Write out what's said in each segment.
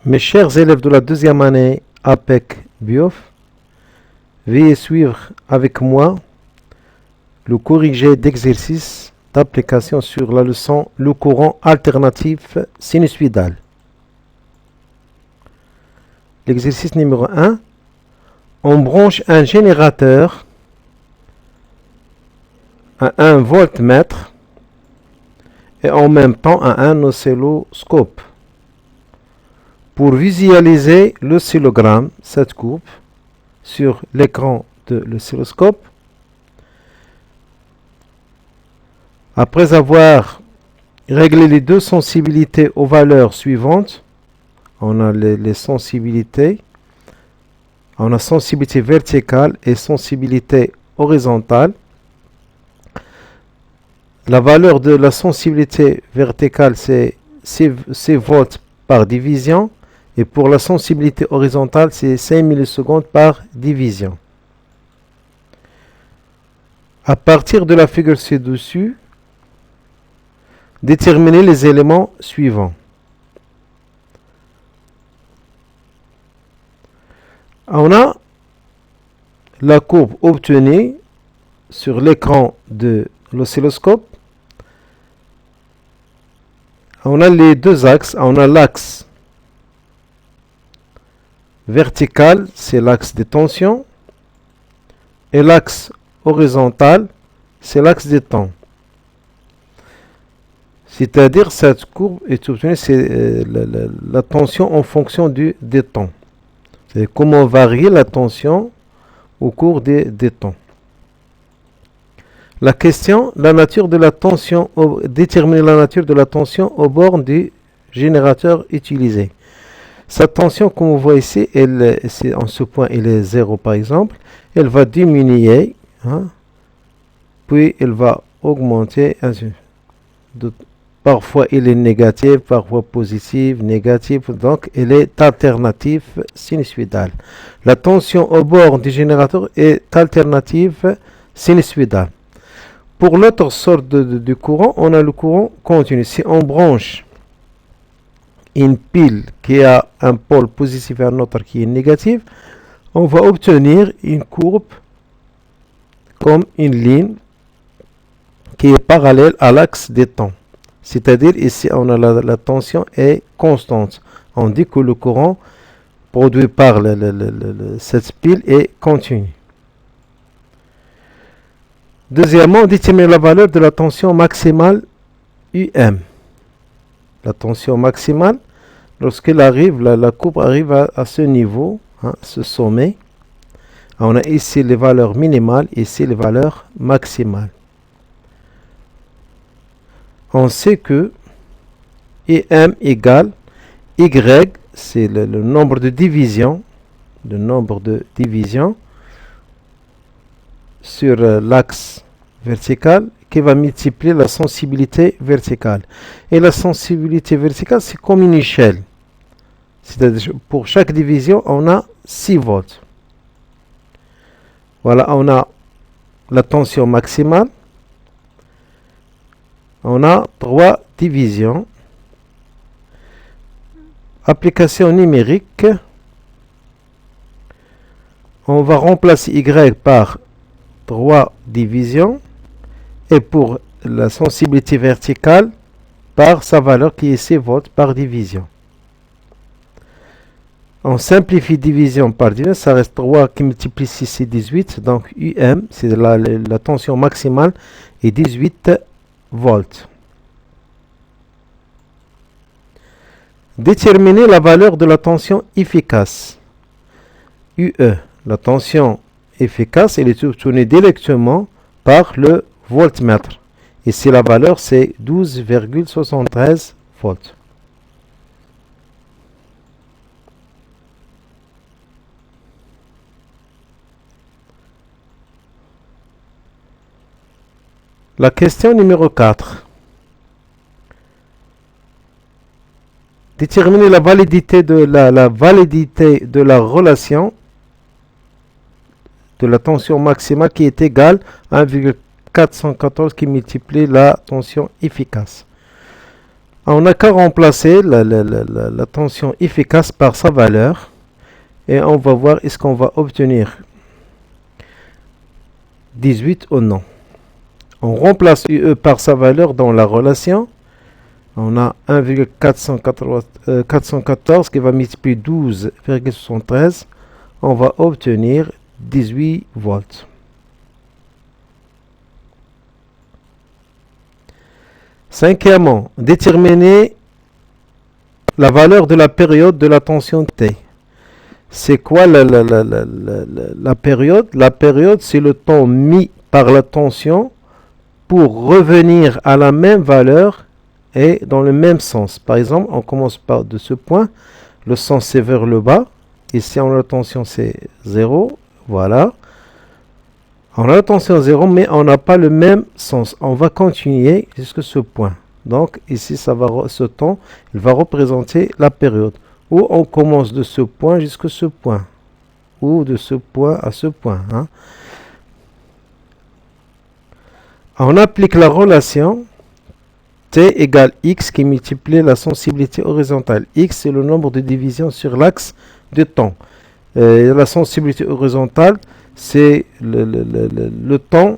Mes chers élèves de la deuxième année APEC BIOF, veuillez suivre avec moi le corrigé d'exercice d'application sur la leçon Le courant alternatif sinusoïdal. L'exercice numéro 1. On branche un générateur à un voltmètre et en même temps à un oscilloscope. Pour visualiser l'oscillogramme, cette courbe, sur l'écran de l'oscilloscope, après avoir réglé les deux sensibilités aux valeurs suivantes, on a les sensibilités, on a sensibilité verticale et sensibilité horizontale. La valeur de la sensibilité verticale, c'est 6 volts par division. Et pour la sensibilité horizontale, c'est 5 millisecondes par division. À partir de la figure ci-dessus, déterminez les éléments suivants. On a la courbe obtenue sur l'écran de l'oscilloscope. On a les deux axes. On a l'axe vertical, c'est l'axe des tensions, et l'axe horizontal, c'est l'axe des temps. C'est-à-dire, cette courbe est obtenue, c'est la tension en fonction des temps. C'est comment varier la tension au cours des temps. La question, la nature de la tension, déterminer la nature de la tension aux bornes du générateur utilisé. Sa tension, comme vous voyez ici, en ce point, elle est 0 par exemple. Elle va diminuer, puis elle va augmenter. Parfois, elle est négative, parfois positive, négative. Donc, elle est alternative sinusoïdale. La tension au bord du générateur est alternative sinusoïdale. Pour l'autre sorte de courant, on a le courant continu. Si on branche une pile qui a un pôle positif et un autre qui est négatif, on va obtenir une courbe comme une ligne qui est parallèle à l'axe des temps. C'est-à-dire ici on a la tension est constante. On dit que le courant produit par cette pile est continu. Deuxièmement, déterminer la valeur de la tension maximale UM. La tension maximale, lorsqu'elle arrive, la courbe arrive à ce niveau, ce sommet. On a ici les valeurs minimales, ici les valeurs maximales. On sait que IM égale Y, c'est le nombre de divisions, sur l'axe vertical qui va multiplier la sensibilité verticale. Et la sensibilité verticale, c'est comme une échelle. C'est-à-dire, pour chaque division, on a 6 volts. Voilà, on a la tension maximale. On a 3 divisions. Application numérique. On va remplacer Y par 3 divisions. Et pour la sensibilité verticale, par sa valeur qui est 6 volts par division. On simplifie division par division, ça reste 3 qui multiplie 6, c'est 18. Donc UM, c'est la tension maximale, est 18 volts. Déterminer la valeur de la tension efficace. UE, la tension efficace, elle est obtenue directement par le voltmètre. Ici, la valeur, c'est 12,73 volts. La question numéro 4. Déterminer la validité de la relation de la tension maximale qui est égale à 1,414 qui multiplie la tension efficace. On n'a qu'à remplacer la tension efficace par sa valeur et on va voir est-ce qu'on va obtenir 18 ou non. On remplace UE par sa valeur dans la relation. On a 1,414 qui va multiplier 12,73. On va obtenir 18 volts. Cinquièmement, déterminer la valeur de la période de la tension T. C'est quoi la période? La période, c'est le temps mis par la tension pour revenir à la même valeur et dans le même sens. Par exemple, on commence par de ce point, le sens c'est vers le bas. Ici, on a la tension c'est 0. Voilà. On a la tension 0, mais on n'a pas le même sens. On va continuer jusqu'à ce point. Donc, ici, ce temps, il va représenter la période. Où on commence de ce point jusqu'à ce point. Ou de ce point à ce point. Hein. On applique la relation T égale X qui multiplie la sensibilité horizontale. X, c'est le nombre de divisions sur l'axe de temps. La sensibilité horizontale, c'est le temps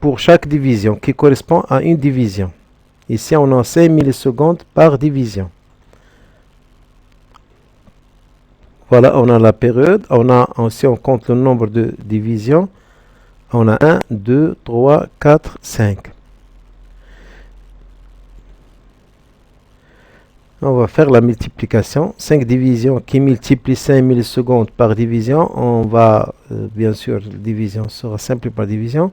pour chaque division qui correspond à une division. Ici, on a 5 millisecondes par division. Voilà, on a la période. Si on compte le nombre de divisions, on a 1, 2, 3, 4, 5. On va faire la multiplication. 5 divisions qui multiplient 5 millisecondes par division. On va, bien sûr, la division sera simple par division.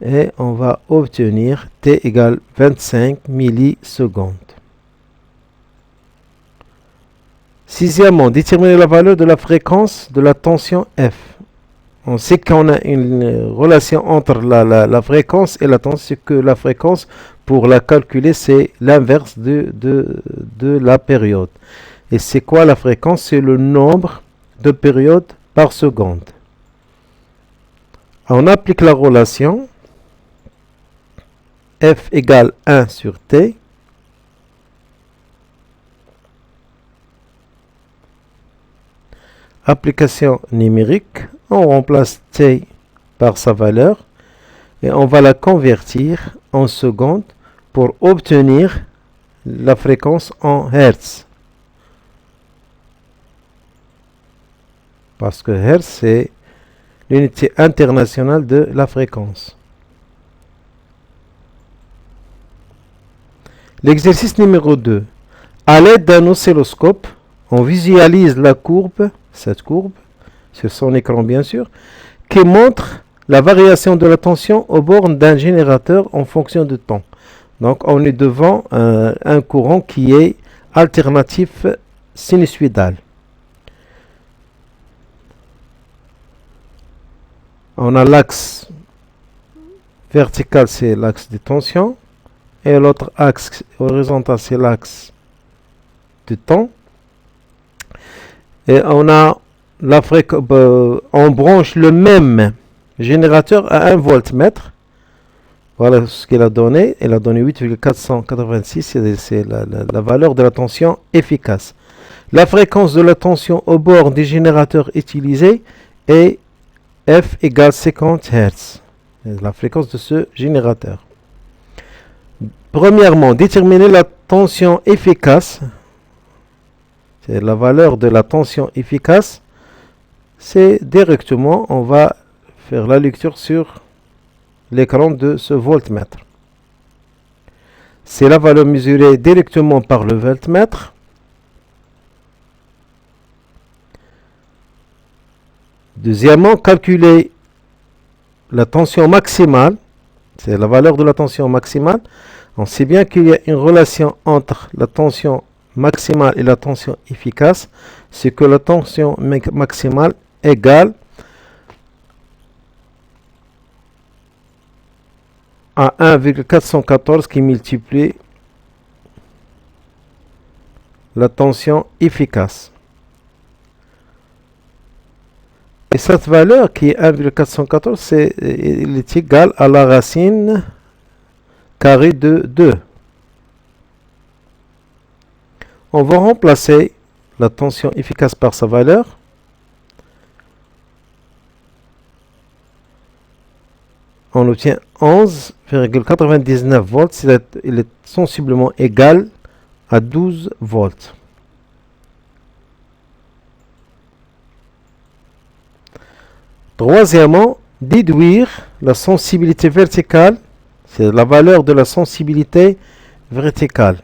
Et on va obtenir T égale 25 millisecondes. Sixièmement, déterminer la valeur de la fréquence de la tension F. On sait qu'on a une relation entre la fréquence et la tension, c'est que la fréquence, pour la calculer, c'est l'inverse de la période. Et c'est quoi la fréquence? C'est le nombre de périodes par seconde. On applique la relation F égale 1 sur T. Application numérique, on remplace T par sa valeur et on va la convertir en secondes pour obtenir la fréquence en Hertz. Parce que Hertz, c'est l'unité internationale de la fréquence. L'exercice numéro 2. À l'aide d'un oscilloscope, on visualise la courbe, cette courbe, sur son écran bien sûr, qui montre la variation de la tension aux bornes d'un générateur en fonction du temps. Donc on est devant un courant qui est alternatif sinusoïdal. On a l'axe vertical, c'est l'axe de tension, et l'autre axe horizontal, c'est l'axe de temps. Et on a on branche le même générateur à 1 voltmètre. Voilà ce qu'il a donné. Il a donné 8,486. C'est la valeur de la tension efficace. La fréquence de la tension au bord des générateurs utilisés est F égale 50 Hz. La fréquence de ce générateur. Premièrement, déterminer la tension efficace. C'est la valeur de la tension efficace. C'est directement, on va faire la lecture sur l'écran de ce voltmètre. C'est la valeur mesurée directement par le voltmètre. Deuxièmement, calculer la tension maximale. C'est la valeur de la tension maximale. On sait bien qu'il y a une relation entre la tension maximale et la tension efficace. C'est que la tension maximale égale à 1,414 qui multiplie la tension efficace. Et cette valeur qui est 1,414, il est égal à la racine carrée de 2. On va remplacer la tension efficace par sa valeur. On obtient 11,99 volts. Il est sensiblement égal à 12 volts. Troisièmement, déduire la sensibilité verticale, c'est la valeur de la sensibilité verticale.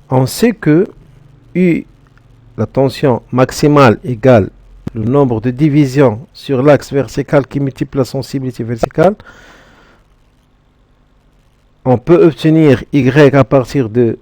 On sait que U, la tension maximale, égale le nombre de divisions sur l'axe vertical qui multiplie la sensibilité verticale. On peut obtenir Y à partir de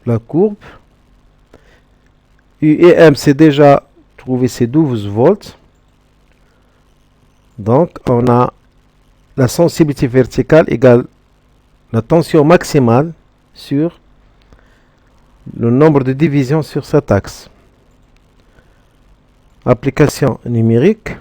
la courbe. U et M, c'est déjà trouvé, c'est 12 volts. Donc, on a la sensibilité verticale égale la tension maximale sur le nombre de divisions sur cet axe. Application numérique.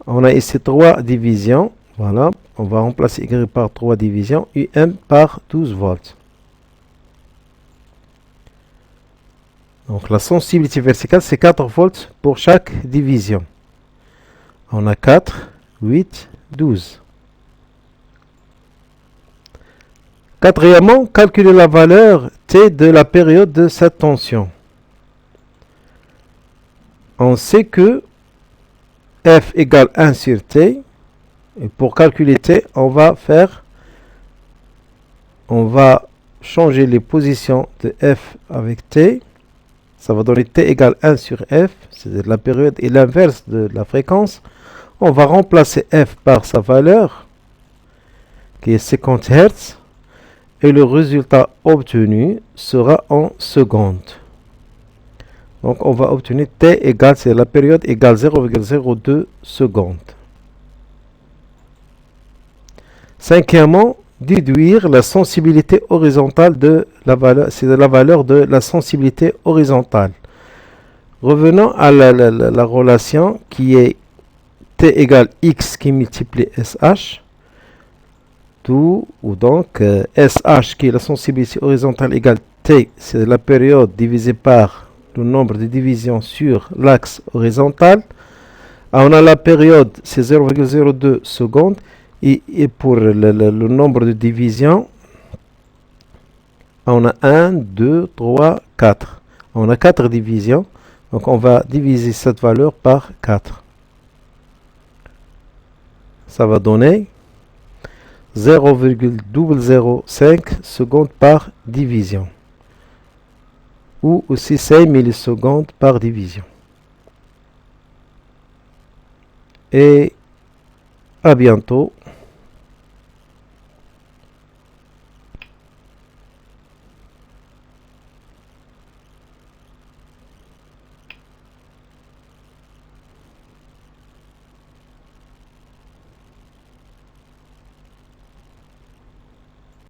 On a ici 3 divisions. Voilà, on va remplacer Y par 3 divisions, UM par 12 volts. Donc la sensibilité verticale, c'est 4 volts pour chaque division. On a 4, 8, 12. Quatrièmement, calculer la valeur T de la période de cette tension. On sait que F égale 1 sur T. Et pour calculer T, on va changer les positions de F avec T. Ça va donner T égale 1 sur F, c'est la période et l'inverse de la fréquence. On va remplacer F par sa valeur, qui est 50 Hz, et le résultat obtenu sera en secondes. Donc on va obtenir T égale, c'est la période égale 0,02 secondes. Cinquièmement, déduire la sensibilité horizontale de la valeur, c'est la valeur de la sensibilité horizontale. Revenons à la relation qui est T égale X qui multiplie SH. Tout, ou donc SH qui est la sensibilité horizontale égale T, c'est la période divisée par le nombre de divisions sur l'axe horizontal. On a la période, c'est 0,02 secondes. Et pour le nombre de divisions, on a 1, 2, 3, 4. On a 4 divisions. Donc on va diviser cette valeur par 4. Ça va donner 0,005 secondes par division. Ou aussi 5 millisecondes par division. Et à bientôt.